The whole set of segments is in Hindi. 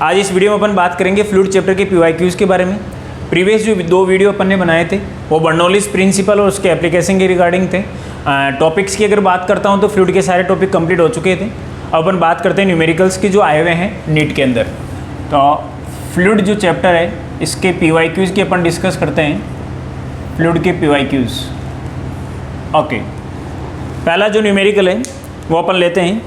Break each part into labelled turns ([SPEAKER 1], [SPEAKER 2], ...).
[SPEAKER 1] आज इस वीडियो में अपन बात करेंगे फ्लूइड चैप्टर के PYQs के बारे में। प्रीवियस जो 2 वीडियो अपन ने बनाए थे वो बर्नौलीज प्रिंसिपल और उसके एप्लीकेशन के रिगार्डिंग थे। टॉपिक्स की अगर बात करता हूँ तो फ्लूइड के सारे टॉपिक कंप्लीट हो चुके थे। अब अपन बात करते हैं न्यूमेरिकल्स की जो आए हुए हैं नीट के अंदर। तो फ्लूइड जो चैप्टर है इसके PYQs की अपन डिस्कस करते हैं। फ्लूइड के PYQs ओके, पहला जो न्यूमेरिकल है वो अपन लेते हैं।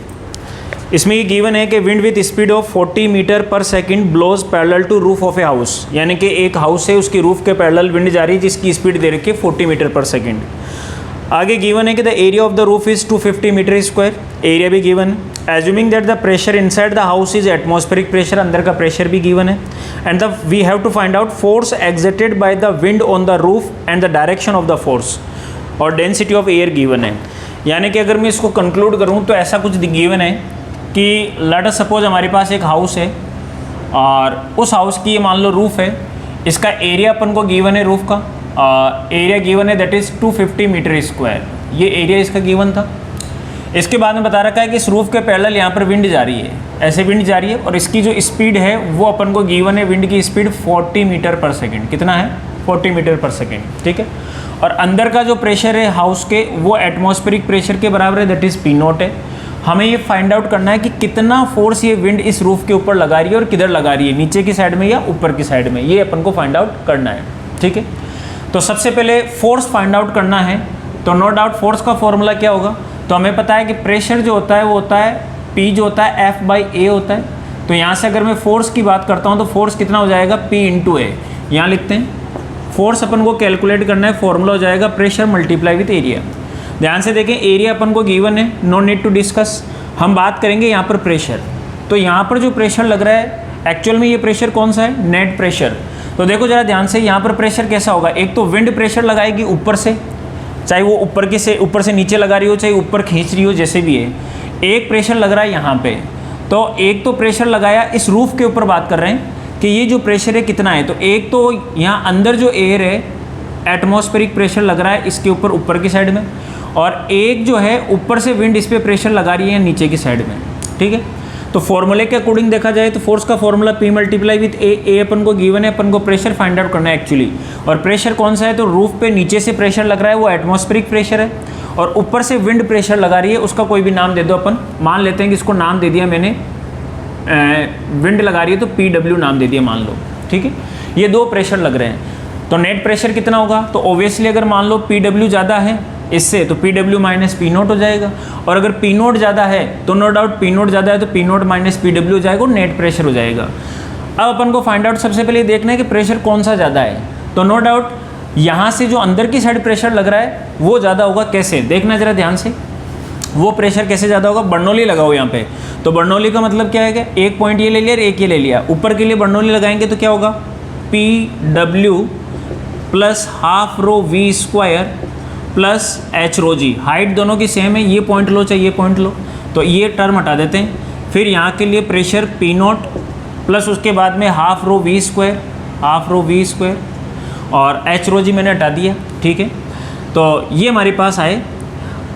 [SPEAKER 1] इसमें ये गिवन है कि wind with speed of 40 metre per second blows parallel to roof of a house, यानी कि एक हाउस है उसकी रूफ के पैरेलल विंड जा रही है जिसकी स्पीड दे रखी है 40 मीटर पर सेकंड। आगे गिवन है कि the area of the roof is 250 metre square, area भी गिवन है। Assuming that the pressure inside the house is atmospheric pressure, अंदर का प्रेशर भी गिवन है। And the we have to find out force exerted by the wind on the roof and the direction of the force, और डेंसिटी ऑफ एयर गिवन है। यानी कि अगर मैं इसको कंक्लूड करूँ तो ऐसा कुछ गिवन है कि लेट अस सपोज हमारे पास एक हाउस है और उस हाउस की ये मान लो रूफ़ है, इसका एरिया अपन को गिवन है, रूफ़ का एरिया गिवन है दैट इज़ 250 मीटर स्क्वायर, ये एरिया इसका गिवन था। इसके बाद में बता रखा है कि इस रूफ़ के पैरेलल यहाँ पर विंड जा रही है, ऐसे विंड जा रही है और इसकी जो स्पीड है वो अपन को गिवन है, विंड की स्पीड 40 मीटर पर सेकेंड। कितना है? 40 मीटर पर सेकेंड, ठीक है। और अंदर का जो प्रेशर है हाउस के वो एटमॉस्फेरिक प्रेशर के बराबर है, दैट इज़ P0 है। हमें ये फाइंड आउट करना है कि कितना फोर्स ये विंड इस रूफ के ऊपर लगा रही है और किधर लगा रही है, नीचे की साइड में या ऊपर की साइड में, ये अपन को फाइंड आउट करना है, ठीक है। तो सबसे पहले फोर्स फाइंड आउट करना है, तो नो डाउट फोर्स का फॉर्मूला क्या होगा, तो हमें पता है कि प्रेशर जो होता है वो होता है P जो होता है F/A होता है। तो यहाँ से अगर मैं फोर्स की बात करता हूँ तो फोर्स कितना हो जाएगा, P × A। यहाँ लिखते हैं फोर्स अपन को कैलकुलेट करना है, फॉर्मूला हो जाएगा प्रेशर मल्टीप्लाई विथ एरिया। ध्यान से देखें एरिया अपन को गिवन है, नो नीड टू डिस्कस। हम बात करेंगे यहाँ पर प्रेशर, तो यहाँ पर जो प्रेशर लग रहा है एक्चुअल में ये प्रेशर कौन सा है, नेट प्रेशर। तो देखो जरा ध्यान से, यहाँ पर प्रेशर कैसा होगा, एक तो विंड प्रेशर लगाएगी ऊपर से, चाहे वो ऊपर से नीचे लगा रही हो, चाहे ऊपर खींच रही हो, जैसे भी है। एक प्रेशर लग रहा है यहाँ पे, तो एक तो प्रेशर लगाया इस रूफ के ऊपर, बात कर रहे हैं कि ये जो प्रेशर है कितना है। तो एक तो यहाँ अंदर जो एयर है एटमॉस्फेरिक प्रेशर लग रहा है इसके ऊपर की साइड में, और एक जो है ऊपर से विंड इस पर प्रेशर लगा रही है नीचे की साइड में, ठीक है। तो फॉर्मूले के अकॉर्डिंग देखा जाए तो फोर्स का फॉर्मूला P × विथ A अपन को गिवन है, अपन को प्रेशर फाइंड आउट करना है एक्चुअली। और प्रेशर कौन सा है, तो रूफ पे नीचे से प्रेशर लग रहा है वो एटमॉस्फेरिक प्रेशर है, और ऊपर से विंड प्रेशर लगा रही है, उसका कोई भी नाम दे दो। अपन मान लेते हैं कि इसको नाम दे दिया मैंने, विंड लगा रही है तो PW नाम दे दिया मान लो, ठीक है। ये 2 प्रेशर लग रहे हैं, तो नेट प्रेशर कितना होगा, तो ओबियसली अगर मान लो PW ज़्यादा है इससे तो PW - P0 हो जाएगा, और अगर P0 ज़्यादा है तो नो डाउट P0 ज़्यादा है तो P0 - PW हो जाएगा, नेट प्रेशर हो जाएगा। अब अपन को फाइंड आउट सबसे पहले देखना है कि प्रेशर कौन सा ज़्यादा है, तो नो डाउट यहाँ से जो अंदर की साइड प्रेशर लग रहा है वो ज़्यादा होगा। कैसे, देखना ज़रा ध्यान से, वो प्रेशर कैसे ज़्यादा होगा, बर्नौली लगाओ यहाँ पे। तो बर्नौली का मतलब क्या है कि एक पॉइंट ये ले लिया और एक ये ले लिया, ऊपर के लिए बर्नौली लगाएंगे तो क्या होगा, PW + ½ ρ V² + H ρ G। Height दोनों की सेम है, ये पॉइंट लो चाहे ये पॉइंट लो, तो ये टर्म हटा देते हैं। फिर यहाँ के लिए प्रेशर P0 प्लस उसके बाद में ½ ρ V² और H ρ G मैंने हटा दिया, ठीक है। तो ये हमारे पास आए।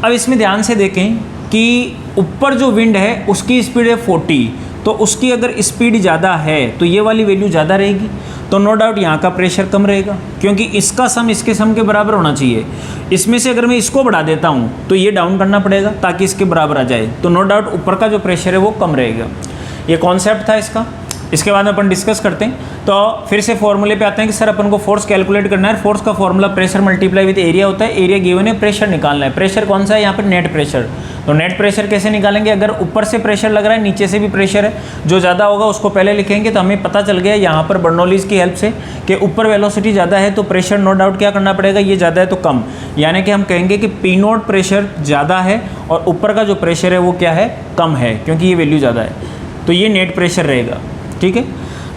[SPEAKER 1] अब इसमें ध्यान से देखें कि ऊपर जो विंड है उसकी स्पीड है 40, तो उसकी अगर स्पीड ज़्यादा है तो ये वाली वैल्यू ज़्यादा रहेगी, तो नो डाउट यहाँ का प्रेशर कम रहेगा, क्योंकि इसका सम इसके सम के बराबर होना चाहिए। इसमें से अगर मैं इसको बढ़ा देता हूँ तो ये डाउन करना पड़ेगा ताकि इसके बराबर आ जाए, तो नो डाउट ऊपर का जो प्रेशर है वो कम रहेगा। ये कॉन्सेप्ट था इसका। इसके बाद में अपन डिस्कस करते हैं। तो फिर से फॉर्मूले पे आते हैं कि सर अपन को फोर्स कैलकुलेट करना है। फोर्स का formula pressure multiply with area होता है। एरिया गिवन है, प्रेशर निकालना है। प्रेशर कौन सा है यहाँ पर, नेट प्रेशर। तो नेट प्रेशर कैसे निकालेंगे, अगर ऊपर से प्रेशर लग रहा है नीचे से भी प्रेशर है, जो ज़्यादा होगा उसको पहले लिखेंगे। तो हमें पता चल गया यहाँ पर बर्नौलीज की हेल्प से कि ऊपर वेलोसिटी ज़्यादा है तो प्रेशर नो डाउट क्या करना पड़ेगा, ये ज़्यादा है तो कम, यानी कि हम कहेंगे कि P0 प्रेशर ज़्यादा है और ऊपर का जो प्रेशर है वो क्या है, कम है, क्योंकि ये वैल्यू ज़्यादा है, तो ये नेट प्रेशर रहेगा, ठीक है।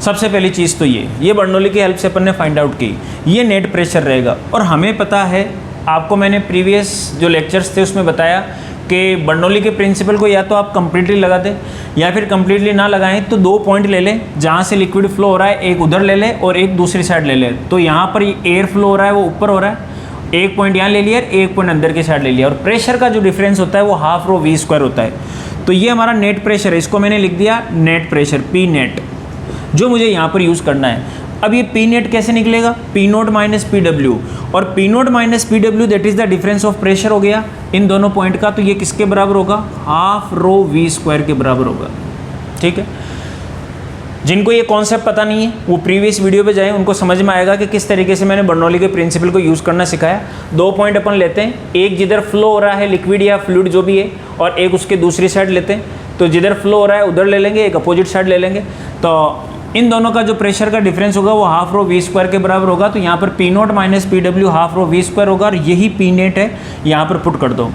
[SPEAKER 1] सबसे पहली चीज़ तो ये बर्नौली की हेल्प से अपन ने फाइंड आउट की, ये नेट प्रेशर रहेगा। और हमें पता है, आपको मैंने प्रीवियस जो लेक्चर्स थे उसमें बताया कि बर्नौली के प्रिंसिपल को या तो आप कम्प्लीटली लगा दें या फिर कम्प्लीटली ना लगाएं तो 2 पॉइंट ले लें जहाँ से लिक्विड फ्लो हो रहा है, एक उधर ले लें और एक दूसरी साइड ले लें। तो यहाँ पर एयर फ्लो हो रहा है वो ऊपर हो रहा है, एक पॉइंट यहाँ ले लिया, एक पॉइंट अंदर की साइड ले लिया, और प्रेशर का जो डिफरेंस होता है वो ½ ρ V² होता है। तो ये हमारा नेट प्रेशर है, इसको मैंने लिख दिया नेट प्रेशर, P नेट। जो मुझे यहाँ पर यूज़ करना है। अब ये पी नेट कैसे निकलेगा, P naught minus P W, और P naught minus P W that is the difference of pressure हो गया इन दोनों पॉइंट का, तो ये किसके बराबर होगा, हाफ रो वी स्क्वायर के बराबर होगा। ठीक है, जिनको ये कॉन्सेप्ट पता नहीं है वो प्रीवियस वीडियो पे जाएं, उनको समझ में आएगा कि किस तरीके से मैंने बर्नौली के प्रिंसिपल को यूज़ करना सिखाया। 2 पॉइंट अपन लेते हैं, एक जिधर फ्लो हो रहा है लिक्विड या फ्लूइड जो भी है, और एक उसके दूसरी साइड लेते हैं। तो जिधर फ्लो हो रहा है उधर ले लेंगे, एक अपोजिट साइड ले लेंगे। तो इन दोनों का जो प्रेशर का डिफरेंस होगा वो हाफ रो वी स्क्वायर के बराबर होगा। तो यहाँ पर P naught minus P W half rho V square होगा, और यही पी नेट है, यहाँ पर पुट कर दो।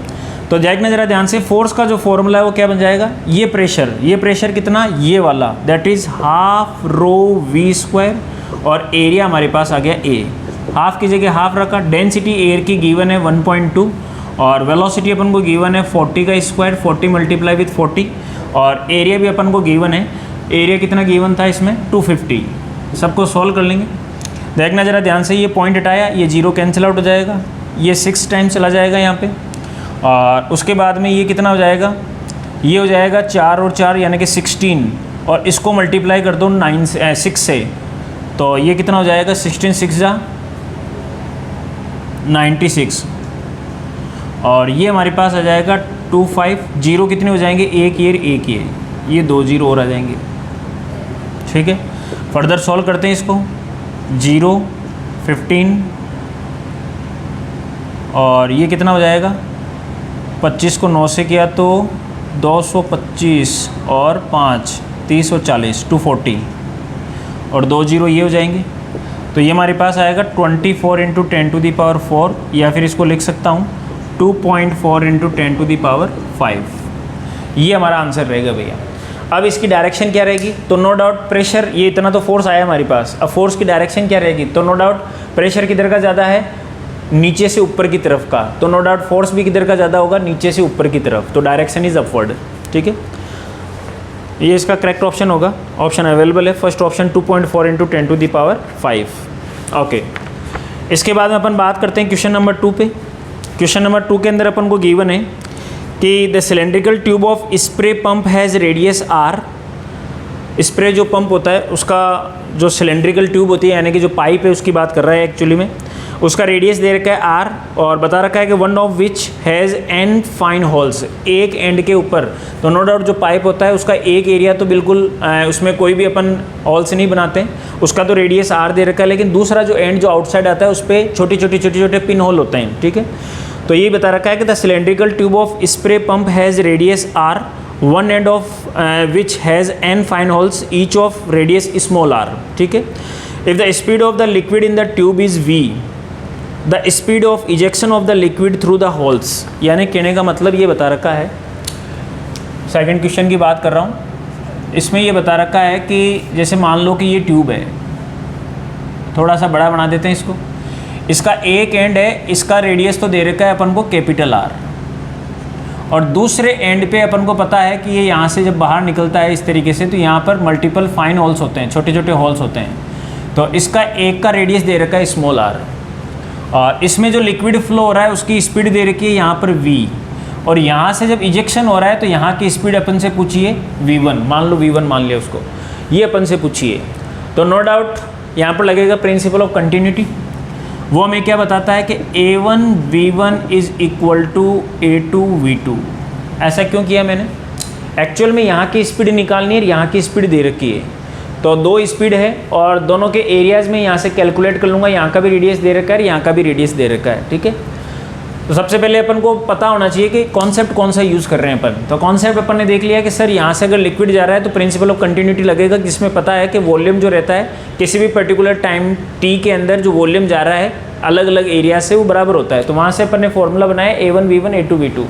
[SPEAKER 1] तो देखना जरा ध्यान से, फोर्स का जो फॉर्मूला है वो क्या बन जाएगा, ये प्रेशर कितना, ये वाला, that is half rho V square, और एरिया हमारे पास आ गया ए। हाफ की जगह हाफ रखा। डेंसिटी एयर की गिवन है 1.2, और वेलोसिटी अपन को गिवन है 40 का स्क्वायर, 40 मल्टीप्लाई विथ 40, और एरिया भी अपन को गिवन है। एरिया कितना गिवन था इसमें, 250। सबको सॉल्व कर लेंगे। देखना जरा ध्यान से, ये पॉइंट हटाया, ये 0 कैंसिल आउट हो जाएगा, ये 6 टाइम चला जाएगा यहाँ पे, और उसके बाद में ये कितना हो जाएगा, ये हो जाएगा 4 और 4 यानी कि 16, और इसको मल्टीप्लाई कर दो 6 से, तो ये कितना हो जाएगा, 16 6 जा 96, और ये हमारे पास आ जाएगा 25। 0 कितने हो जाएंगे, एक ये 2 0 और आ जाएंगे। ठीक है, फर्दर सॉल्व करते हैं इसको। 0 15, और ये कितना हो जाएगा, 25 को 9 से किया तो 225, और 5 340, 240, और 2 0 ये हो जाएंगे। तो ये हमारे पास आएगा 24 इंटू 10 टू दी पावर 4, या फिर इसको लिख सकता हूँ 2.4 इंटू 10 टू दी पावर 5। ये हमारा आंसर रहेगा भैया। अब इसकी डायरेक्शन क्या रहेगी, तो नो डाउट प्रेशर, ये इतना तो फोर्स आया हमारे पास, अब फोर्स की डायरेक्शन क्या रहेगी, तो नो डाउट प्रेशर किधर का ज़्यादा है, नीचे से ऊपर की तरफ का, तो नो डाउट फोर्स भी किधर का ज़्यादा होगा, नीचे से ऊपर की तरफ, तो डायरेक्शन इज अपवर्ड। ठीक है, ये इसका करेक्ट ऑप्शन होगा, ऑप्शन अवेलेबल है first option 2.4 into 10 to the power 5। Okay, इसके बाद में अपन बात करते हैं क्वेश्चन नंबर 2 पे। क्वेश्चन नंबर 2 के अंदर अपन को गिवन है कि the cylindrical tube of spray pump has radius R. Spray जो पंप होता है उसका जो सिलेंड्रिकल ट्यूब होती है यानी कि जो पाइप है उसकी बात कर रहा है एक्चुअली में, उसका रेडियस दे रखा है आर, और बता रखा है कि one of which has N fine holes, एक एंड के ऊपर। तो नो डाउट जो पाइप होता है उसका एक एरिया तो बिल्कुल उसमें कोई भी अपन होल्स नहीं बनाते हैं, उसका तो रेडियस आर दे रखा है, लेकिन दूसरा जो एंड जो आउटसाइड आता है उस पर छोटे छोटे पिन होल होते हैं। ठीक है, तो ये बता रखा है कि the cylindrical tube of spray pump has radius R, one end of which has N fine holes, each of radius small R. ठीक है, if the speed of the liquid in the tube is V, the speed of ejection of the liquid through the holes, यानी कहने का मतलब ये बता रखा है, सेकंड क्वेश्चन की बात कर रहा हूँ, इसमें ये बता रखा है कि जैसे मान लो कि ये ट्यूब है, थोड़ा सा बड़ा बना देते हैं इसको, इसका एक एंड है, इसका रेडियस तो दे रखा है अपन को कैपिटल आर, और दूसरे एंड पे अपन को पता है कि ये यहाँ से जब बाहर निकलता है इस तरीके से, तो यहाँ पर मल्टीपल फाइन होल्स होते हैं, छोटे छोटे होल्स होते हैं, तो इसका एक का रेडियस दे रखा है स्मॉल आर, और इसमें जो लिक्विड फ्लो हो रहा है उसकी स्पीड दे रखी है यहाँ पर v, और यहाँ से जब इजेक्शन हो रहा है तो यहाँ की स्पीड अपन से पूछिए v1, मान लो v1 मान लिया उसको, ये अपन से पूछिए। तो नो डाउट यहाँ पर लगेगा प्रिंसिपल ऑफ कंटिन्यूटी, वो हमें क्या बताता है कि a1 v1 is equal to a2 v2। ऐसा क्यों किया मैंने, एक्चुअल में यहाँ की स्पीड निकालनी है, यहाँ की स्पीड दे रखी है, तो 2 स्पीड है, और दोनों के एरियाज़ में यहाँ से कैलकुलेट कर लूँगा, यहाँ का भी रेडियस दे रखा है, यहाँ का भी रेडियस दे रखा है। ठीक है, तो सबसे पहले अपन को पता होना चाहिए कि कॉन्सेप्ट कौन सा यूज़ कर रहे हैं अपन। तो कॉन्सेप्ट अपन ने देख लिया कि सर यहाँ से अगर लिक्विड जा रहा है तो प्रिंसिपल ऑफ कंटिन्यूटी लगेगा, जिसमें पता है कि वॉल्यूम जो रहता है किसी भी पर्टिकुलर टाइम टी के अंदर जो वॉल्यूम जा रहा है अलग अलग एरिया से वो बराबर होता है। तो वहाँ से अपन ने फॉर्मूला बनाया a1 v1 a2 v2।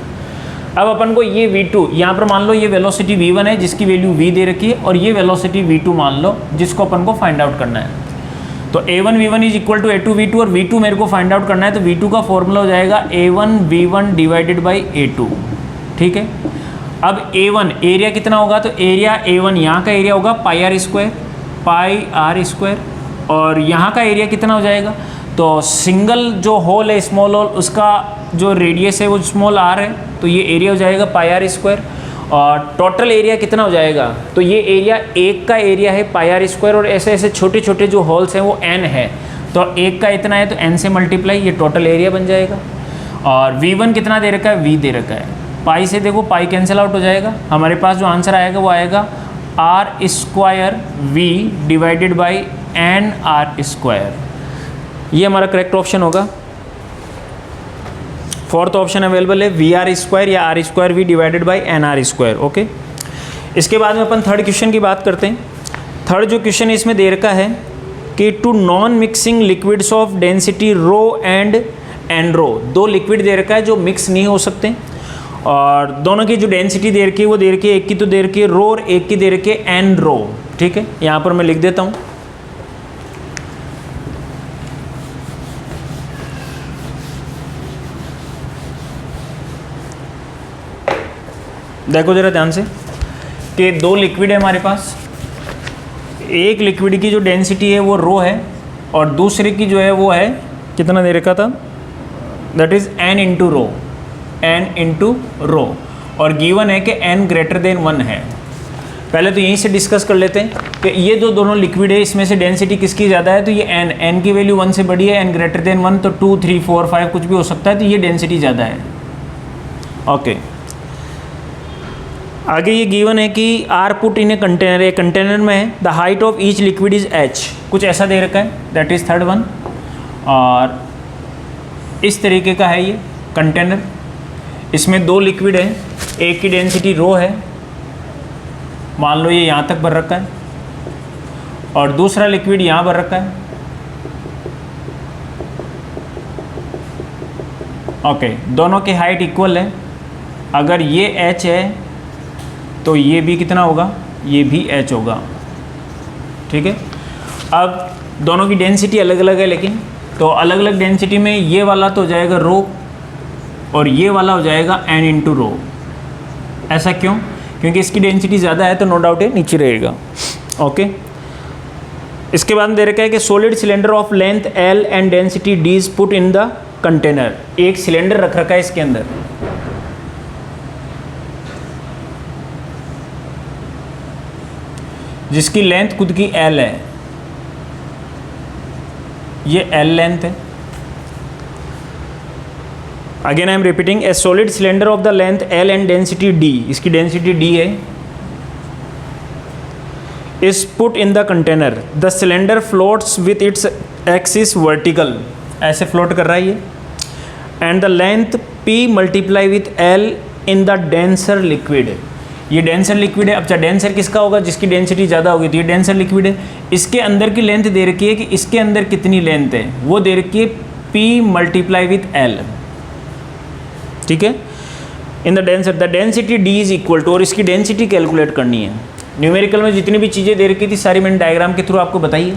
[SPEAKER 1] अब अपन को ये v2, यहाँ पर मान लो ये वेलोसिटी v1 है जिसकी वैल्यू v दे रखी है, और ये वेलोसिटी v2 मान लो जिसको अपन को फाइंड आउट करना है। तो a1 v1 is equal to a2 v2, और v2 मेरे को फाइंड आउट करना है, तो v2 का फॉर्मूला हो जाएगा a1 v1 divided by a2। ठीक है, अब a1 एरिया कितना होगा, तो एरिया a1 यहाँ का एरिया होगा पाई आर स्क्वायर, और यहाँ का एरिया कितना हो जाएगा, तो सिंगल जो होल है स्मॉल होल उसका जो रेडियस है वो स्मॉल आर है, तो ये एरिया हो जाएगा पाई आर स्क्वायर, और टोटल एरिया कितना हो जाएगा, तो ये एरिया एक का एरिया है पाई आर स्क्वायर और ऐसे ऐसे छोटे छोटे जो होल्स हैं वो n है, तो एक का इतना है तो n से मल्टीप्लाई, ये टोटल एरिया बन जाएगा। और V1 कितना दे रखा है, V दे रखा है, पाई से देखो पाई कैंसिल आउट हो जाएगा, हमारे पास जो आंसर आएगा वो आएगा R square V divided by N R square, ये हमारा करेक्ट ऑप्शन होगा। फोर्थ ऑप्शन अवेलेबल है वी आर स्क्वायर या R square V divided by N R square. Okay, इसके बाद में अपन थर्ड क्वेश्चन की बात करते हैं। थर्ड जो क्वेश्चन इसमें दे रखा है कि two non mixing liquids of density rho and n rho, दो लिक्विड दे रखा है जो मिक्स नहीं हो सकते और दोनों की जो डेंसिटी दे रखी है वो दे रखी है, एक की तो दे रखी है रो और एक की दे रखी है एन रो। ठीक है, यहाँ पर मैं लिख देता हूँ। देखो जरा ध्यान से कि दो लिक्विड है हमारे पास, एक लिक्विड की जो डेंसिटी है वो रो है और दूसरे की जो है वो है कितना दे रखा था, that is n into rho, n into rho, और गिवन है कि n ग्रेटर देन 1 है। पहले तो यहीं से डिस्कस कर लेते हैं कि ये जो दोनों लिक्विड है इसमें से डेंसिटी किसकी ज़्यादा है, तो ये n की वैल्यू 1 से बड़ी है, n ग्रेटर देन 1 तो 2 3 4 5 कुछ भी हो सकता है, तो ये डेंसिटी ज़्यादा है। ओके, आगे ये गिवन है कि are put in a container, एक कंटेनर में है, the height of each liquid is h, कुछ ऐसा दे रखा है, दैट इज़ थर्ड वन। और इस तरीके का है ये कंटेनर, इसमें दो लिक्विड है, एक की डेंसिटी रो है, मान लो ये यहाँ तक भर रखा है, और दूसरा लिक्विड यहाँ भर रखा है। ओके, दोनों की हाइट इक्वल है, अगर ये h है तो ये भी कितना होगा, ये भी h होगा। ठीक है, अब दोनों की डेंसिटी अलग अलग है, लेकिन तो अलग अलग डेंसिटी में ये वाला तो हो जाएगा रो और ये वाला हो जाएगा n इंटू रो। ऐसा क्यों, क्योंकि इसकी डेंसिटी ज़्यादा है तो नो डाउट है नीचे रहेगा। ओके, इसके बाद दे रखा है कि solid cylinder of length L and density D is put in the container, एक सिलेंडर रख रखा है इसके अंदर, जिसकी लेंथ खुद की L है, ये L लेंथ है। Again I am repeating, A solid cylinder of the length L and density D, इसकी डेंसिटी D है, is put in the container, the cylinder floats with its axis vertical, ऐसे फ्लोट कर रहा है ये, and the length P multiply with L in the denser liquid, ये डेंसर लिक्विड है। अब चाहे डेंसर किसका होगा, जिसकी डेंसिटी ज़्यादा होगी, तो ये डेंसर लिक्विड है। इसके अंदर की लेंथ दे रखी है कि इसके अंदर कितनी लेंथ है, वो दे रखी है P मल्टीप्लाई विथ L। ठीक है, in the denser the density D is equal to, और इसकी डेंसिटी कैलकुलेट करनी है। न्यूमेरिकल में जितनी भी चीज़ें दे रखी थी सारी मैंने डायग्राम के थ्रू आपको बताई है।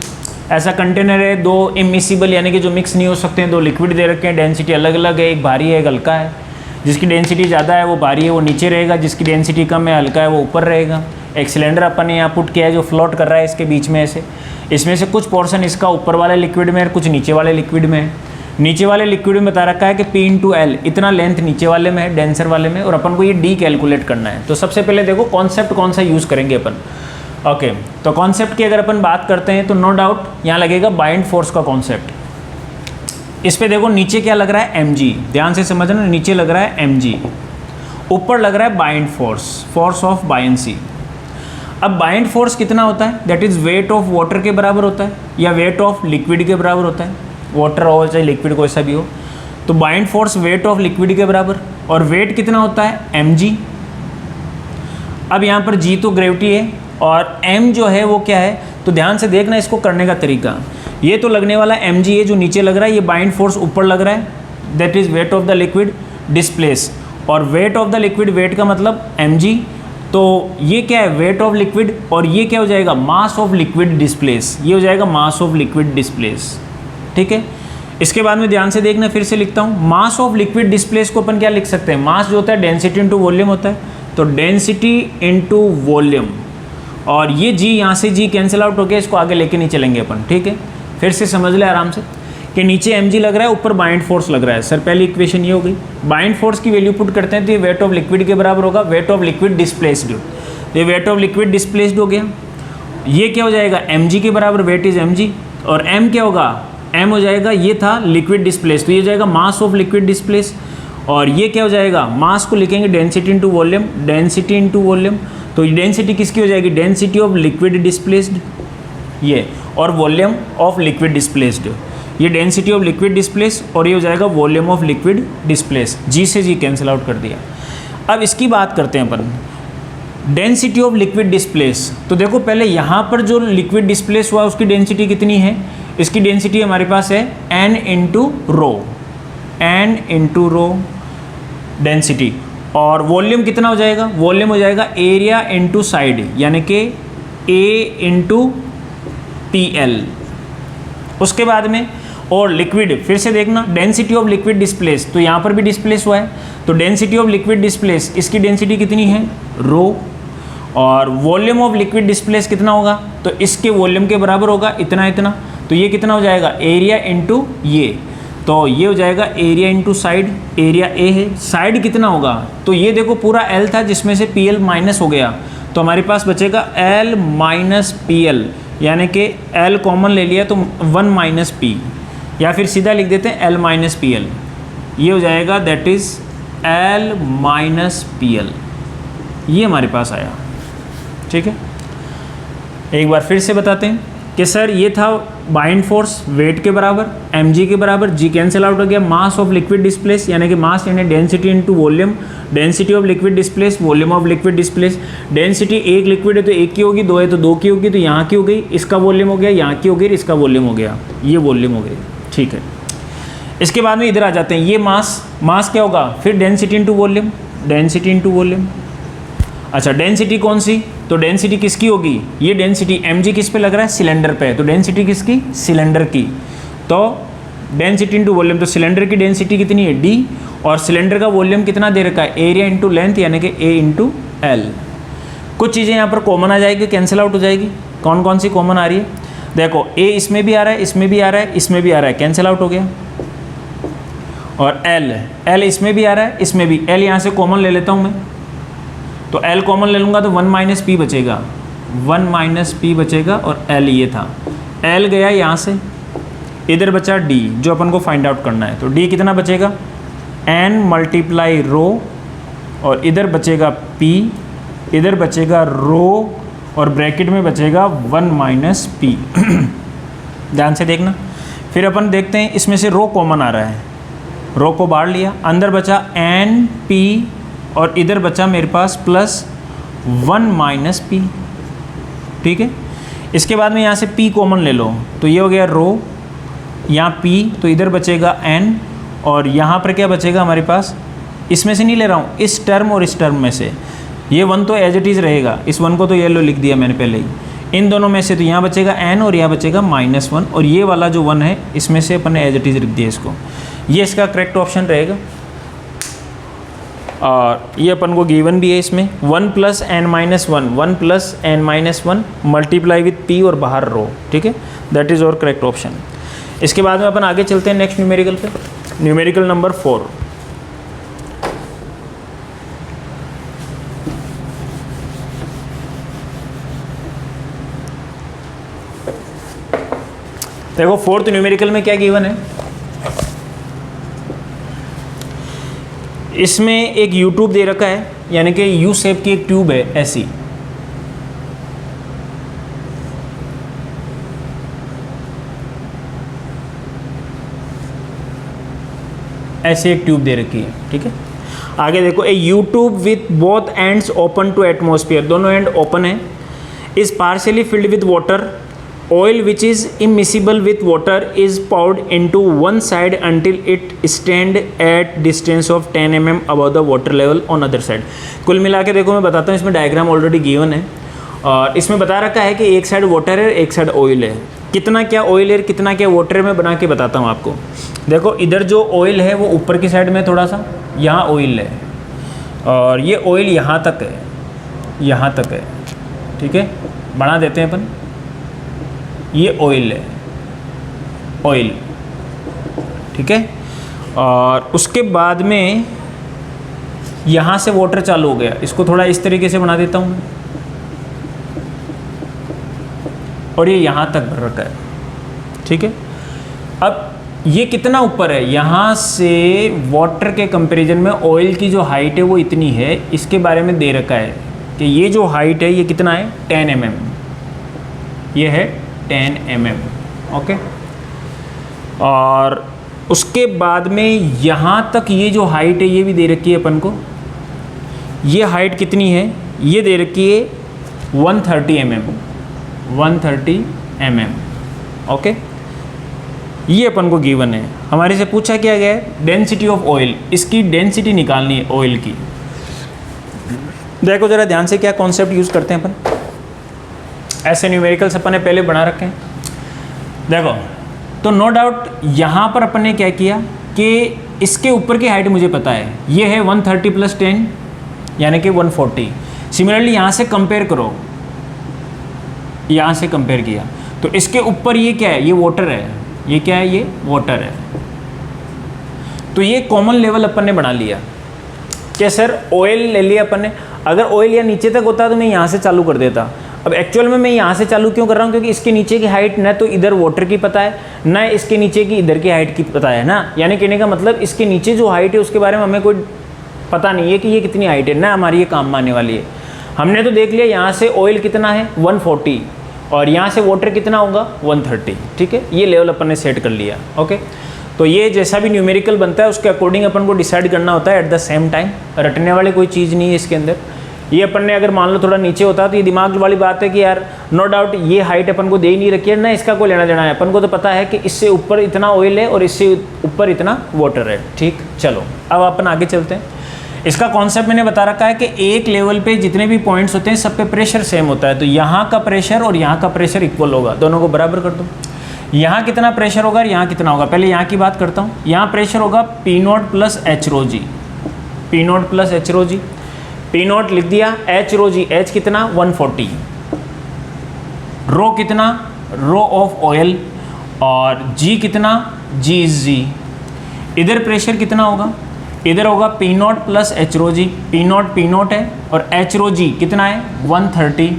[SPEAKER 1] ऐसा कंटेनर है, दो इमिसिबल यानी कि जो मिक्स नहीं हो सकते हैं, दो लिक्विड दे रखे हैं, डेंसिटी अलग अलग है, एक भारी है एक हल्का है, जिसकी डेंसिटी ज़्यादा है वो भारी है वो नीचे रहेगा, जिसकी डेंसिटी कम है हल्का है वो ऊपर रहेगा। एक सिलेंडर अपन ने यहाँ पुट किया है जो फ्लोट कर रहा है इसके बीच में ऐसे, इसमें से कुछ पोर्शन इसका ऊपर वाले लिक्विड में है, कुछ नीचे वाले लिक्विड में है। नीचे वाले लिक्विड में बता रखा है कि P इंटू L, इतना लेंथ नीचे वाले में है, डेंसर वाले में, और अपन को ये D कैलकुलेट करना है। तो सबसे पहले देखो कॉन्सेप्ट कौन सा यूज़ करेंगे अपन। ओके, तो कॉन्सेप्ट की अगर अपन बात करते हैं तो नो डाउट यहाँ लगेगा बाइंड फोर्स का कॉन्सेप्ट। इस पे देखो नीचे क्या लग रहा है, mg, ध्यान से समझना, नीचे लग रहा है mg, ऊपर लग रहा है bind force, force of buoyancy. अब बाइंड फोर्स कितना होता है, that is weight of water के बराबर होता है या वेट ऑफ लिक्विड के बराबर होता है, वाटर हो चाहे लिक्विड कोई सा भी हो। तो bind force weight of liquid के बराबर, और वेट कितना होता है mg। अब यहाँ पर g तो ग्रेविटी है और m जो है वो क्या है, तो ध्यान से देखना इसको करने का तरीका। ये तो लगने वाला mg है जो नीचे लग रहा है, ये बाइंड फोर्स ऊपर लग रहा है, that is weight of the liquid displace, और weight of the liquid, weight का मतलब mg, तो ये क्या है वेट ऑफ लिक्विड, और ये क्या हो जाएगा मास ऑफ लिक्विड डिस्प्लेस, ये हो जाएगा मास ऑफ लिक्विड डिस्प्लेस। ठीक है, इसके बाद में ध्यान से देखना, फिर से लिखता हूँ, मास ऑफ लिक्विड डिस्प्लेस को अपन क्या लिख सकते हैं, मास जो होता है डेंसिटी इंटू वॉल्यूम होता है, तो डेंसिटी इंटू वॉल्यूम, और ये g यहाँ से g कैंसिल आउट हो गया, इसको आगे लेके नहीं चलेंगे अपन। ठीक है, फिर से समझ ले आराम से कि नीचे mg लग रहा है, ऊपर बाइंड फोर्स लग रहा है। सर पहली इक्वेशन ये हो गई। बाइंड फोर्स की वैल्यू पुट करते हैं तो ये वेट ऑफ लिक्विड के बराबर होगा, वेट ऑफ लिक्विड डिस्प्लेस्ड। ये वेट ऑफ लिक्विड डिस्प्लेस्ड हो गया। ये क्या हो जाएगा, mg के बराबर वेट इज mg, और m क्या होगा, m हो जाएगा, ये था लिक्विड डिस्प्लेस, तो ये हो जाएगा मास ऑफ लिक्विड डिस्प्लेस। और ये क्या हो जाएगा, मास को लिखेंगे density into volume, density into volume. तो डेंसिटी किसकी हो जाएगी, डेंसिटी ऑफ लिक्विड डिस्प्लेस्ड ये, और वॉल्यूम ऑफ लिक्विड डिस्प्लेस्ड। ये डेंसिटी ऑफ लिक्विड डिस्प्लेस और ये हो जाएगा वॉल्यूम ऑफ लिक्विड डिस्प्लेस। जी से जी कैंसिल आउट कर दिया। अब इसकी बात करते हैं अपन, डेंसिटी ऑफ लिक्विड डिस्प्लेस। तो देखो पहले यहाँ पर जो लिक्विड डिस्प्लेस हुआ उसकी डेंसिटी कितनी है, इसकी डेंसिटी हमारे पास है n into rho, n into rho density. और वॉल्यूम कितना हो जाएगा, वॉल्यूम हो जाएगा एरिया इंटू साइड, यानी कि A इंटू PL। उसके बाद में और लिक्विड, फिर से देखना डेंसिटी ऑफ लिक्विड डिस्प्लेस, तो यहाँ पर भी डिस्प्लेस हुआ है, तो डेंसिटी ऑफ लिक्विड डिस्प्लेस, इसकी डेंसिटी कितनी है रो। और वॉल्यूम ऑफ लिक्विड डिस्प्लेस कितना होगा, तो इसके वॉल्यूम के बराबर होगा इतना इतना, तो ये कितना हो जाएगा एरिया इंटू ये, तो ये हो जाएगा area into side, area A है, साइड कितना होगा, तो ये देखो पूरा एल था जिसमें से PL माइनस हो गया, तो हमारे पास बचेगा L माइनस PL, यानी कि L कॉमन ले लिया तो 1 माइनस P, या फिर सीधा लिख देते हैं L माइनस PL, ये हो जाएगा that is L minus PL, ये हमारे पास आया। ठीक है, एक बार फिर से बताते हैं कि सर ये था बाइंड फोर्स वेट के बराबर, mg के बराबर, g कैंसिल आउट हो गया, मास ऑफ लिक्विड डिस्प्लेस यानी कि मास यानी density into volume, density of liquid displace, volume of liquid displace. Density एक लिक्विड है तो एक की होगी, दो है तो दो की होगी, तो यहाँ की हो गई, इसका वॉल्यूम हो गया, यहाँ की हो गई, इसका वॉल्यूम हो गया, ये वॉल्यूम हो गई। ठीक है, इसके बाद में इधर आ जाते हैं, ये मास क्या होगा, फिर density into volume, density into volume. अच्छा डेंसिटी कौन सी, तो डेंसिटी किसकी होगी, ये डेंसिटी mg किस पे लग रहा है, सिलेंडर पे, तो डेंसिटी किसकी, सिलेंडर की। तो डेंसिटी इंटू वॉल्यूम, तो सिलेंडर की डेंसिटी कितनी है d, और सिलेंडर का वॉल्यूम कितना दे रखा है, एरिया इंटू लेंथ यानी कि a इंटू एल। कुछ चीज़ें यहाँ पर कॉमन आ जाएगी, कैंसिल आउट हो जाएगी। कौन कौन सी कॉमन आ रही है, देखो a इसमें भी आ रहा है, इसमें भी आ रहा है, इसमें भी आ रहा है, कैंसिल आउट हो गया। और l इसमें भी आ रहा है, इसमें भी, l यहाँ से कॉमन ले लेता हूँ मैं, तो L कॉमन ले लूँगा तो 1 माइनस P बचेगा, 1 माइनस P बचेगा, और L ये था, L गया यहाँ से, इधर बचा D जो अपन को फाइंड आउट करना है, तो D कितना बचेगा, N मल्टीप्लाई रो, और इधर बचेगा P, इधर बचेगा रो, और ब्रैकेट में बचेगा 1 माइनस P। ध्यान से देखना, फिर अपन देखते हैं इसमें से रो कॉमन आ रहा है, रो को बाहर लिया, अंदर बचा N P, और इधर बचा मेरे पास प्लस 1 माइनस P। ठीक है, इसके बाद में यहाँ से P कॉमन ले लो, तो ये हो गया रो, यहाँ P, तो इधर बचेगा N, और यहाँ पर क्या बचेगा हमारे पास, इसमें से नहीं ले रहा हूँ, इस टर्म और इस टर्म में से, ये 1 तो एज इट इज़ रहेगा, इस 1 को तो येलो लिख दिया मैंने पहले ही, इन दोनों में से तो यहाँ बचेगा N और यहाँ बचेगा -1, और ये वाला जो 1 है इसमें से अपन ने एज इट इज़ लिख दिया इसको, ये इसका करेक्ट ऑप्शन रहेगा। और ये अपन को गिवन भी है इसमें 1 plus n minus 1, 1 plus n minus 1 multiply with p और बाहर रो। ठीक है, दैट इज़ और करेक्ट ऑप्शन। इसके बाद में अपन आगे चलते हैं नेक्स्ट न्यूमेरिकल पे, न्यूमेरिकल नंबर 4। देखो फोर्थ न्यूमेरिकल में क्या गिवन है, इसमें एक यू ट्यूब दे रखा है, यानी कि यू शेप की एक ट्यूब है ऐसी, ऐसे एक ट्यूब दे रखी है। ठीक है, आगे देखो, a U tube with both ends open to atmosphere, दोनों एंड ओपन है, is partially filled with water, oil which is immiscible with water is poured into one side until it stand at distance of 10 mm above the water level on other side। कुल मिला के देखो मैं बताता हूँ, इसमें डायग्राम ऑलरेडी गिवन है, और इसमें बता रखा है कि एक साइड वाटर है, एक साइड ऑयल है। कितना क्या ऑयल है, कितना क्या वाटर है, मैं बना के बताता हूँ आपको। देखो इधर जो ऑयल है वो ऊपर की साइड में थोड़ा सा, यहाँ ऑयल है, और ये ऑयल यहाँ तक है, यहाँ तक है। ठीक है, बढ़ा देते हैं अपन, ये ऑयल है, ऑयल, ठीक है। और उसके बाद में यहाँ से वाटर चालू हो गया, इसको थोड़ा इस तरीके से बना देता हूँ और ये यहाँ तक भर रखा है, ठीक है। अब ये कितना ऊपर है, यहाँ से वाटर के कंपैरिजन में ऑयल की जो हाइट है वो इतनी है, इसके बारे में दे रखा है कि ये जो हाइट है ये कितना है 10 mm, ये है 10 mm, ओके। और उसके बाद में यहाँ तक ये जो हाइट है ये भी दे रखी है अपन को, ये हाइट कितनी है, ये दे रखी है 130 mm, 130 mm, ओके। ये अपन को गिवन है, हमारे से पूछा क्या गया है डेंसिटी ऑफ ऑयल, इसकी डेंसिटी निकालनी है ऑयल की। देखो जरा ध्यान से क्या कॉन्सेप्ट यूज़ करते हैं अपन, ऐसे न्यूमेरिकल्स अपन ने पहले बना रखे हैं। देखो तो नो डाउट यहाँ पर अपन ने क्या किया कि इसके ऊपर की हाइट मुझे पता है, ये है 130 + 10 यानी कि 140। सिमिलरली यहाँ से कंपेयर करो, यहाँ से कंपेयर किया तो इसके ऊपर ये क्या है, ये वाटर है, ये क्या है, ये वाटर है। तो ये कॉमन लेवल अपन ने बना लिया कि सर ऑयल ले लिया अपन ने, अगर ऑयल या नीचे तक होता तो मैं यहाँ से चालू कर देता। अब एक्चुअल में मैं यहाँ से चालू क्यों कर रहा हूँ, क्योंकि इसके नीचे की हाइट ना तो इधर वाटर की पता है ना इसके नीचे की इधर की हाइट की पता है ना, यानी कहने का मतलब इसके नीचे जो हाइट है उसके बारे में हमें कोई पता नहीं है कि ये कितनी हाइट है ना, हमारी ये काम में आने वाली है। हमने तो देख लिया यहाँ से ऑयल कितना है 140 और यहाँ से वाटर कितना होगा 130, ठीक है। ये लेवल अपन ने सेट कर लिया, ओके। तो ये जैसा भी न्यूमेरिकल बनता है उसके अकॉर्डिंग अपन को डिसाइड करना होता है एट द सेम टाइम, रटने वाली कोई चीज़ नहीं है इसके अंदर। ये अपन ने अगर मान लो थोड़ा नीचे होता तो ये दिमाग वाली बात है कि यार नो डाउट ये हाइट अपन को दे ही नहीं रखी है ना, इसका कोई लेना देना है, अपन को तो पता है कि इससे ऊपर इतना ऑयल है और इससे ऊपर इतना वाटर है, ठीक। चलो अब अपन आगे चलते हैं। इसका कॉन्सेप्ट मैंने बता रखा है कि एक लेवल पे जितने भी पॉइंट्स होते हैं सब पे प्रेशर सेम होता है, तो यहाँ का प्रेशर और यहाँ का प्रेशर इक्वल होगा, दोनों को बराबर कर दो। यहाँ कितना प्रेशर होगा और यहाँ कितना होगा, पहले यहाँ की बात करता हूँ। यहाँ प्रेशर होगा P0 + h rho g, P0 + h rho g, P0 लिख दिया, h rho g, h कितना 140, रो कितना रो ऑफ ऑयल और g कितना g इज g। इधर प्रेशर कितना होगा, इधर होगा P0 + h rho g, P0 है और h rho g कितना है 130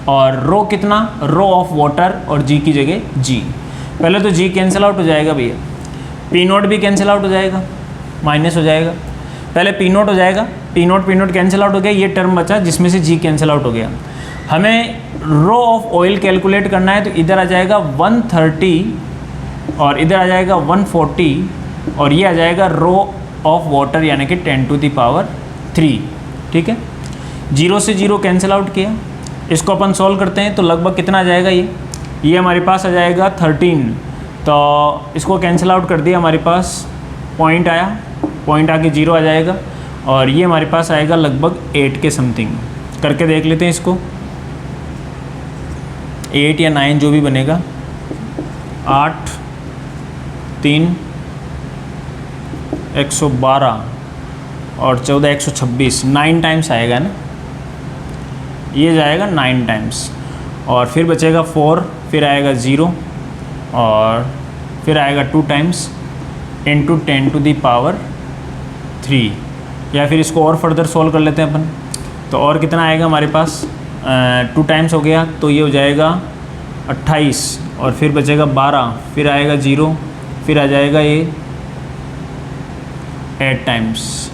[SPEAKER 1] और रो कितना रो ऑफ वाटर और g की जगह g। पहले तो g कैंसिल आउट हो जाएगा भैया, P0 भी कैंसिल आउट हो जाएगा, माइनस हो जाएगा। पहले P0 हो जाएगा, P0 कैंसिल आउट हो गया, ये टर्म बचा जिसमें से g कैंसिल आउट हो गया। हमें रो ऑफ ऑयल कैलकुलेट करना है तो इधर आ जाएगा 130 और इधर आ जाएगा 140 और ये आ जाएगा रो ऑफ वाटर यानी कि 10⁻3, ठीक है। 0 से 0 कैंसिल आउट किया, इसको अपन सॉल्व करते हैं तो लगभग कितना आ जाएगा, ये हमारे पास आ जाएगा 13, तो इसको कैंसिल आउट कर दिया, हमारे पास पॉइंट आया, पॉइंट आके 0 आ जाएगा और ये हमारे पास आएगा लगभग 8 के समथिंग। करके देख लेते हैं इसको, 8 या 9 जो भी बनेगा, 8 3 112 और 14 126, 9 टाइम्स आएगा ना, ये जाएगा 9 टाइम्स और फिर बचेगा 4, फिर आएगा 0 और फिर आएगा 2 टाइम्स इंटू 10⁻3, या फिर इसको और फर्दर सॉल्व कर लेते हैं अपन। तो और कितना आएगा हमारे पास, 2 टाइम्स हो गया तो ये हो जाएगा 28 और फिर बचेगा 12, फिर आएगा 0, फिर आ जाएगा ये 8 टाइम्स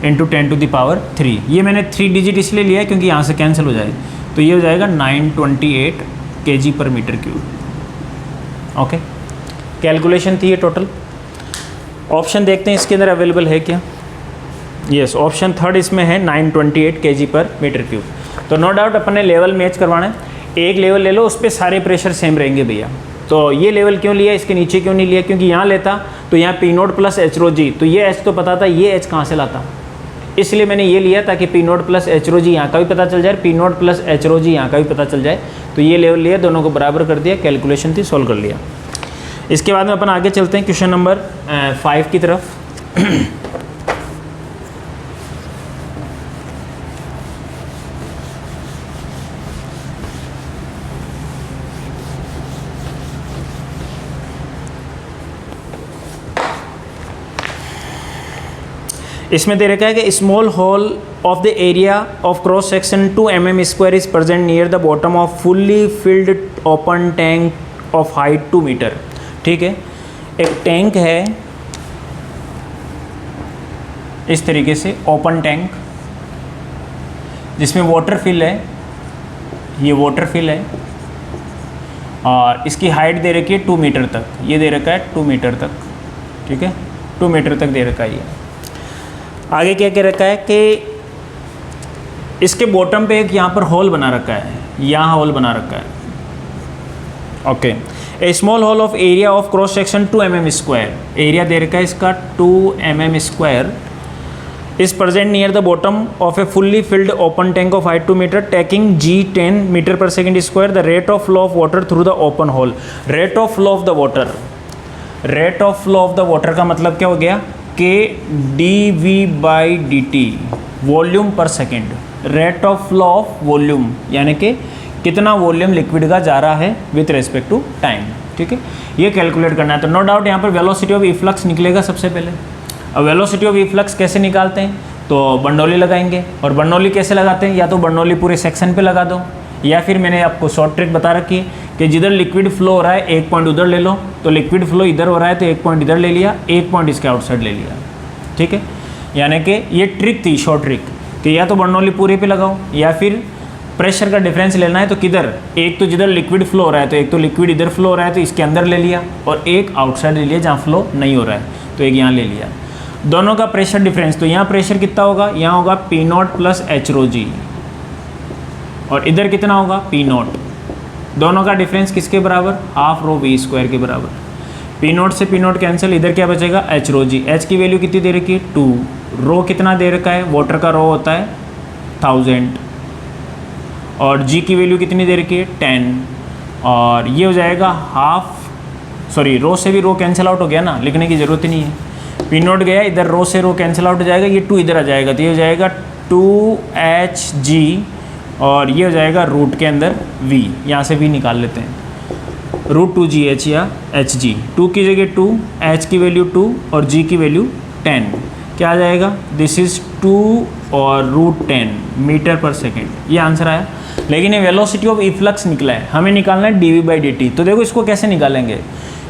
[SPEAKER 1] इंटू 10⁻3। ये मैंने 3 डिजिट इसलिए लिया है क्योंकि यहाँ से कैंसिल हो जाए, तो ये हो जाएगा 928 kg/m³। ओके, कैलकुलेशन थी ये टोटल। ऑप्शन देखते हैं इसके अंदर अवेलेबल है क्या। यस, ऑप्शन थर्ड इसमें है 928 kg/m³। तो नो डाउट अपन ने लेवल मैच करवाना है, एक लेवल ले लो उस पर सारे प्रेशर सेम रहेंगे भैया। तो ये लेवल क्यों लिया, इसके नीचे क्यों नहीं लिया, क्योंकि यहाँ लेता तो यहाँ P0 + h rho g, तो ये h तो पता था, ये h कहाँ से लाता, इसलिए मैंने ये लिया ताकि P0 + h rho g यहाँ का भी पता चल जाए, P0 + h rho g यहाँ का भी पता चल जाए। तो ये लेवल लिया, दोनों को बराबर कर दिया, कैलकुलेशन थी, सॉल्व कर लिया। इसके बाद में अपन आगे चलते हैं क्वेश्चन नंबर 5 की तरफ। इसमें दे रखा है कि small hole of the area of cross section 2 mm² is present near the bottom of fully filled open tank of height 2 metre. ठीक है, एक टैंक है इस तरीके से, ओपन टैंक जिसमें वाटर फिल है, ये वाटर फिल है और इसकी हाइट दे रखी है 2 मीटर तक, ये दे रखा है 2 मीटर तक। ठीक है, 2 मीटर तक दे रखा है। ये आगे क्या कह रखा है कि इसके बॉटम पे एक यहाँ पर होल बना रखा है, यहाँ होल बना रखा है। Okay, a small hole of area of cross section 2 mm², area दे रखा है इसका 2 mm² is present near the bottom of a fully filled open tank of height 2 metre taking G 10 metre per second square. The rate of flow of water through the open hole. Rate of flow of the water, rate of flow of the water का मतलब क्या हो गया कि dV/dt वॉल्यूम पर second. Rate of flow of volume यानी कि कितना वॉल्यूम लिक्विड का जा रहा है विथ रेस्पेक्ट टू टाइम। ठीक है, ये कैलकुलेट करना है। तो नो डाउट यहाँ पर वेलोसिटी ऑफ इफ्लक्स निकलेगा सबसे पहले। अब वेलोसिटी ऑफ इफ्लक्स कैसे निकालते हैं, तो बर्नौली लगाएंगे। और बर्नौली कैसे लगाते हैं, या तो बर्नौली पूरे सेक्शन पे लगा दो, या फिर मैंने आपको शॉर्ट ट्रिक बता रखी है कि जिधर लिक्विड फ्लो हो रहा है एक पॉइंट उधर ले लो, तो लिक्विड फ्लो इधर हो रहा है तो एक पॉइंट इधर ले लिया, एक पॉइंट इसके आउटसाइड ले लिया। ठीक है, यानी कि ये ट्रिक थी, शॉर्ट ट्रिक, कि या तो बर्नौली पूरे पे लगाओ या फिर प्रेशर का डिफरेंस लेना है तो किधर, एक तो जिधर लिक्विड फ्लो हो रहा है तो एक तो लिक्विड इधर फ्लो हो रहा है तो इसके अंदर ले लिया, और एक आउटसाइड ले लिया जहाँ फ्लो नहीं हो रहा है तो एक यहाँ ले लिया। दोनों का प्रेशर डिफरेंस, तो यहाँ प्रेशर कितना होगा, यहाँ होगा P0 + h ρg, और इधर कितना होगा P0। दोनों का डिफरेंस किसके बराबर, ½ ρv² के बराबर। P0 से P0 कैंसिल, इधर क्या बचेगा h ρg। h की वैल्यू कितनी दे रखी है 2, रो कितना दे रखा है, वाटर का रो होता है 1000, और g की वैल्यू कितनी दे रखी है 10, और ये हो जाएगा रो से भी रो कैंसिल आउट हो गया ना, लिखने की ज़रूरत ही नहीं है। P0 गया इधर, रो से रो कैंसिल आउट हो जाएगा, ये 2 इधर आ जाएगा तो ये हो जाएगा 2hg, और ये हो जाएगा रूट के अंदर v, यहाँ से v निकाल लेते हैं, √2gh या hg। 2 की जगह 2, h की वैल्यू 2 और g की वैल्यू 10, क्या आ जाएगा, दिस इज़ 2 और √10 मीटर पर सेकेंड, ये आंसर आया। लेकिन ये वेलोसिटी ऑफ इफ्लक्स निकला है, हमें निकालना है dV/dt। तो देखो इसको कैसे निकालेंगे,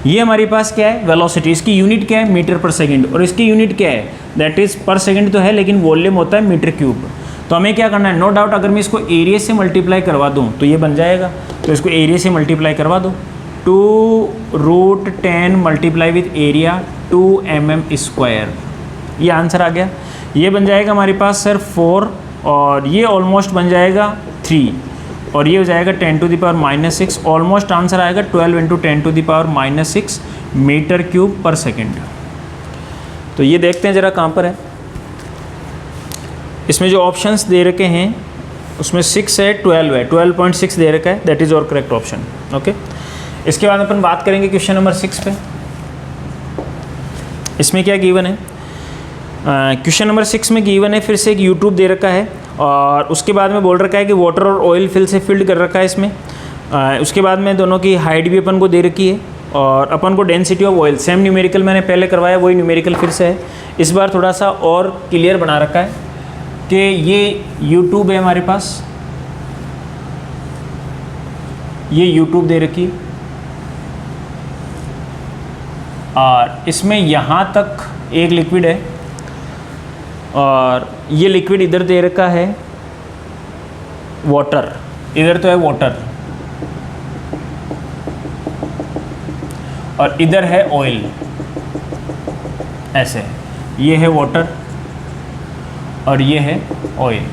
[SPEAKER 1] ये हमारे पास क्या है वेलोसिटी, इसकी यूनिट क्या है मीटर पर सेकंड, और इसकी यूनिट क्या है दैट इज़ पर सेकंड तो है लेकिन वॉल्यूम होता है मीटर क्यूब। तो हमें क्या करना है, नो डाउट अगर मैं इसको एरिया से मल्टीप्लाई करवा दूँ तो ये बन जाएगा, तो इसको एरिया से मल्टीप्लाई करवा दो, 2√10 मल्टीप्लाई विथ एरिया 2 mm², ये आंसर आ गया। ये बन जाएगा हमारे पास सर 4, और ये ऑलमोस्ट बन जाएगा 3, और ये हो जाएगा 10⁻⁻6, ऑलमोस्ट आंसर आएगा 12 × 10⁻⁻6 मीटर क्यूब पर सेकेंड। तो ये देखते हैं ज़रा कहाँ पर है, इसमें जो ऑप्शंस दे रखे हैं उसमें 6 है, 12 है, 12.6 दे रखा है, दैट इज़ और करेक्ट ऑप्शन। ओके, इसके बाद अपन बात करेंगे क्वेश्चन नंबर 6 पे। इसमें क्या गिवन है, क्वेश्चन नंबर 6 में गिवन है फिर से एक यूट्यूब दे रखा है, और उसके बाद में बोल रखा है कि वाटर और ऑयल फिल से फिल्ड कर रखा है इसमें। उसके बाद में दोनों की हाइट भी अपन को दे रखी है, और अपन को density of oil same numerical मैंने पहले करवाया, वही न्यूमेरिकल फिर से है। इस बार थोड़ा सा और क्लियर बना रखा है कि ये यूट्यूब है हमारे पास, ये यूट्यूब दे रखी है, और इसमें यहाँ तक एक लिक्विड है, और ये लिक्विड इधर दे रखा है वाटर, इधर तो है वाटर, और इधर है ऑयल, ऐसे ये है वाटर और ये है ऑयल।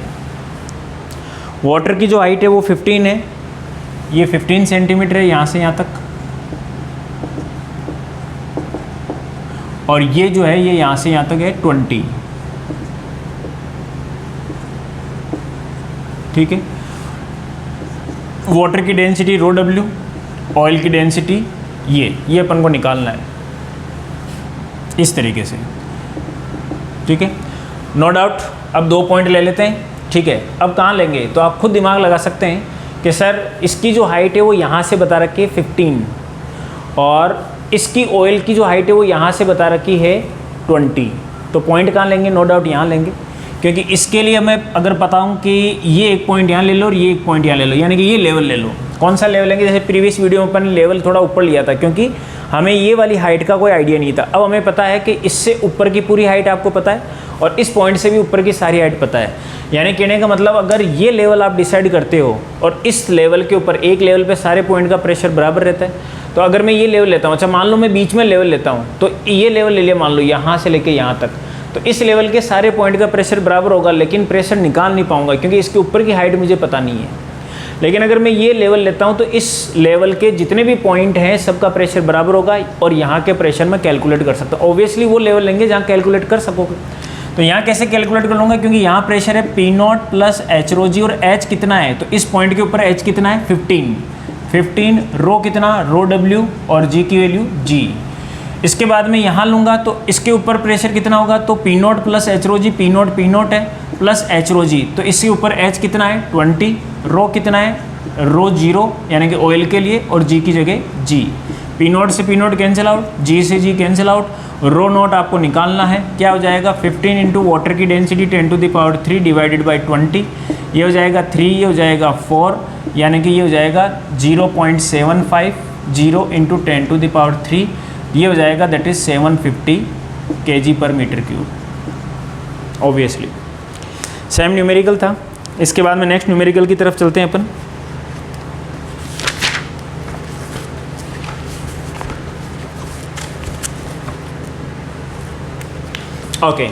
[SPEAKER 1] वाटर की जो हाइट है वो 15 है, ये 15 सेंटीमीटर है यहाँ से यहाँ तक, और ये जो है ये यहाँ से यहाँ तक है 20। ठीक है, वाटर की डेंसिटी ρW, ऑयल की डेंसिटी ये अपन को निकालना है इस तरीके से। ठीक है, नो डाउट। अब 2 पॉइंट ले लेते हैं। ठीक है, अब कहाँ लेंगे, तो आप खुद दिमाग लगा सकते हैं कि सर इसकी जो हाइट है वो यहाँ से बता रखी है 15, और इसकी ऑयल की जो हाइट है वो यहाँ से बता रखी है 20। तो पॉइंट कहाँ लेंगे, नो डाउट यहाँ लेंगे, क्योंकि इसके लिए मैं अगर बताऊँ कि ये एक पॉइंट यहाँ ले लो और ये एक पॉइंट यहाँ ले लो, यानी कि ये लेवल ले लो। कौन सा लेवल लेंगे, जैसे प्रीवियस वीडियो में अपन लेवल थोड़ा ऊपर लिया था, क्योंकि हमें ये वाली हाइट का कोई आइडिया नहीं था। अब हमें पता है कि इससे ऊपर की पूरी हाइट आपको पता है और इस पॉइंट से भी ऊपर की सारी हाइट पता है। यानी कहने का मतलब अगर ये लेवल आप डिसाइड करते हो और इस लेवल के ऊपर एक लेवल पे सारे पॉइंट का प्रेशर बराबर रहता है, तो अगर मैं ये लेवल लेता हूँ, अच्छा मान लो मैं बीच में लेवल लेता हूँ, तो ये लेवल ले लिया मान लो यहाँ से लेके यहाँ तक, तो इस लेवल के सारे पॉइंट का प्रेशर बराबर होगा, लेकिन प्रेशर निकाल नहीं पाऊंगा क्योंकि इसके ऊपर की हाइट मुझे पता नहीं है। लेकिन अगर मैं ये लेवल लेता हूँ तो इस लेवल के जितने भी पॉइंट हैं सबका प्रेशर बराबर होगा और यहाँ के प्रेशर मैं कैलकुलेट कर सकता हूँ। ऑब्वियसली वो लेवल लेंगे जहाँ कैलकुलेट कर सकोगे। तो यहाँ कैसे कैलकुलेट कर लूँगा, क्योंकि यहाँ प्रेशर है P0 प्लस एच रो जी, और एच कितना है, तो इस पॉइंट के ऊपर एच कितना है 15, रो कितना, रो डब्ल्यू, और जी की वैल्यू जी। इसके बाद में यहाँ लूँगा तो इसके ऊपर प्रेशर कितना होगा, तो P0 प्लस एच रो जी, P0 है प्लस एच रो जी, तो इसके ऊपर एच कितना है 20, रो कितना है, रो 0 यानी कि ऑयल के लिए, और जी की जगह जी। P0 से P0 कैंसिल आउट, जी से जी कैंसिल आउट, रो नोट आपको निकालना है, क्या हो जाएगा 15 इंटू वाटर की डेंसिटी 10⁻³ डिवाइडेड बाई 20, ये हो जाएगा 3, ये हो जाएगा 4, यानी कि ये हो जाएगा 0.75, 0 इंटू 10⁻³, ये हो जाएगा that is 750 kg/m³। Obviously same numerical था। इसके बाद में नेक्स्ट न्यूमेरिकल की तरफ चलते हैं अपन। ओके,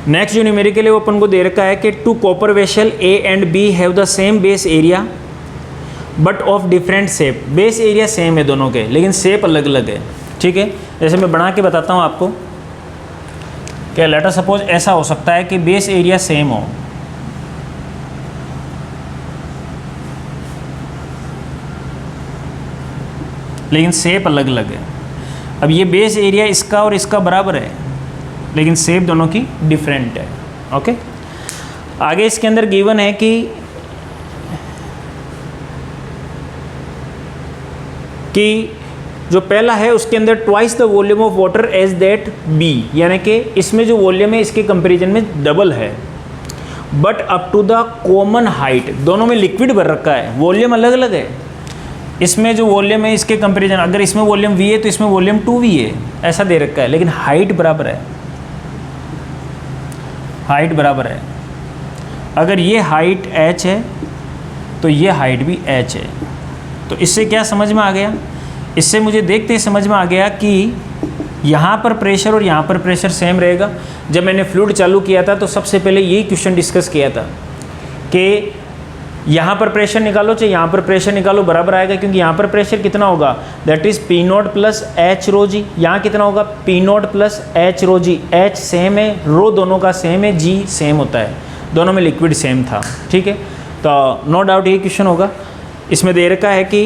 [SPEAKER 1] नेक्स्ट जो न्यूमेरिकल है वो अपन को दे रखा है कि 2 copper vessel A and B have the same base area but of different shape. Base area same है दोनों के, लेकिन शेप अलग अलग है। ठीक है, जैसे मैं बना के बताता हूँ आपको। क्या लेटर सपोज ऐसा हो सकता है कि बेस एरिया सेम हो, लेकिन शेप अलग अलग है। अब ये बेस एरिया इसका और इसका बराबर है, लेकिन शेप दोनों की डिफरेंट है। ओके, आगे इसके अंदर गिवन है कि जो पहला है उसके अंदर twice the volume of water as that B, यानी कि इसमें जो वॉल्यूम है इसके कंपैरिजन में डबल है, but up to the common height. दोनों में लिक्विड भर रखा है, वॉल्यूम अलग अलग है। इसमें जो वॉल्यूम है इसके कंपैरिजन, अगर इसमें वॉल्यूम V है तो इसमें वॉल्यूम 2V है, ऐसा दे रखा है, लेकिन हाइट बराबर है, हाइट बराबर है। अगर ये हाइट h है तो ये हाइट भी h है। तो इससे क्या समझ में आ गया, इससे मुझे देखते ही समझ में आ गया कि यहाँ पर प्रेशर और यहाँ पर प्रेशर सेम रहेगा। जब मैंने फ्लूइड चालू किया था तो सबसे पहले यही क्वेश्चन डिस्कस किया था कि यहाँ पर प्रेशर निकालो चाहे यहाँ पर प्रेशर निकालो बराबर आएगा, क्योंकि यहाँ पर प्रेशर कितना होगा, that is P0 plus h rho g. यहाँ कितना होगा P0 plus h rho g, h same है, रो दोनों का सेम है, जी सेम होता है, दोनों में लिक्विड सेम था। ठीक है, तो नो डाउट ये क्वेश्चन होगा। इसमें दे रखा है कि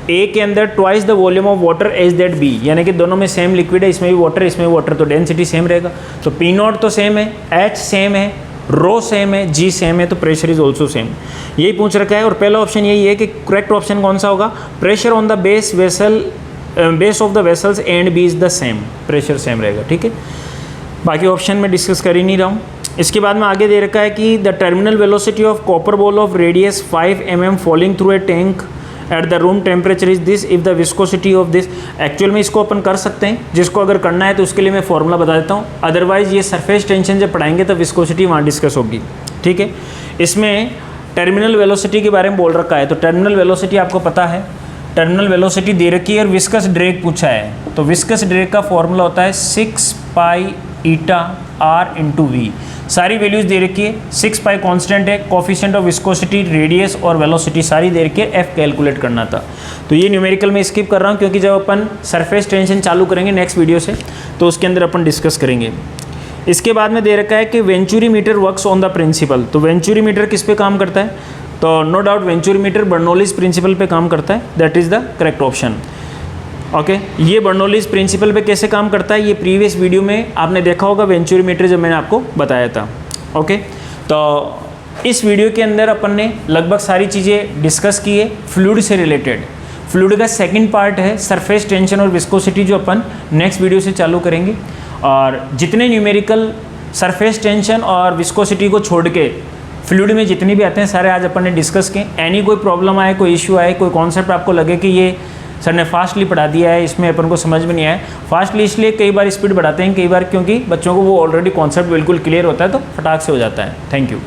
[SPEAKER 1] ए के अंदर twice the volume of water as that B, यानी कि दोनों में सेम लिक्विड है, इसमें भी वाटर इसमें भी वाटर, तो डेंसिटी सेम रहेगा। तो P0 तो सेम है, एच सेम है, रो सेम है, जी सेम है, तो प्रेशर इज ऑल्सो सेम। यही पूछ रखा है। और पहला ऑप्शन यही है कि करेक्ट ऑप्शन कौन सा होगा, pressure on the base vessel, base of the vessels and B is the same, pressure same रहेगा। ठीक है, बाकी ऑप्शन में डिस्कस कर ही नहीं रहा हूँ। इसके बाद में आगे दे रखा है कि the terminal velocity of copper ball of radius 5 mm falling through a tank at the room temperature is this if the viscosity of this. Actual में इसको अपन कर सकते हैं, जिसको अगर करना है तो उसके लिए मैं फॉर्मूला बता देता हूँ, अदरवाइज ये सरफेस टेंशन जब पढ़ाएंगे तो विस्कोसिटी वहाँ डिस्कस होगी। ठीक है, इसमें टर्मिनल वेलोसिटी के बारे में बोल रखा है, तो टर्मिनल वेलोसिटी आपको पता है, टर्मिनल वेलोसिटी दे रखी है और विस्कस ड्रैग पूछा है, तो विस्कस ड्रैग का फॉर्मूला होता है 6 पाई ईटा r इंटू वी। सारी वैल्यूज़ दे रखी है, 6 पाई कॉन्स्टेंट है, कोफिशिएंट ऑफ विस्कोसिटी, रेडियस और वेलोसिटी सारी दे रखी है, f कैलकुलेट करना था। तो ये न्यूमेरिकल में स्किप कर रहा हूँ, क्योंकि जब अपन सरफेस टेंशन चालू करेंगे नेक्स्ट वीडियो से तो उसके अंदर अपन डिस्कस करेंगे। इसके बाद में दे रखा है कि venturi meter works on the principle. तो वेंचुरी मीटर किस पे काम करता है, तो no doubt venturi meter Bernoulli's principle पे काम करता है, that is the correct option. Okay, ये बर्नौलीज प्रिंसिपल पे कैसे काम करता है ये प्रीवियस वीडियो में आपने देखा होगा, वेंचुरी मीटर जब मैंने आपको बताया था। ओके, तो इस वीडियो के अंदर अपन ने लगभग सारी चीज़ें डिस्कस की है फ्लूइड से रिलेटेड। फ्लूइड का सेकंड पार्ट है सरफेस टेंशन और विस्कोसिटी, जो अपन नेक्स्ट वीडियो से चालू करेंगे। और जितने न्यूमेरिकल सरफेस टेंशन और विस्कोसिटी को छोड़ के फ्लूइड में जितने भी आते हैं सारे आज अपन ने डिस्कस किए। एनी कोई प्रॉब्लम आए, कोई इश्यू आए, कोई कॉन्सेप्ट आपको लगे कि ये सर ने फास्टली पढ़ा दिया है, इसमें अपन को समझ में नहीं आया, फास्टली इसलिए कई बार स्पीड बढ़ाते हैं, कई बार क्योंकि बच्चों को वो ऑलरेडी कॉन्सेप्ट बिल्कुल क्लियर होता है तो फटाक से हो जाता है। Thank you.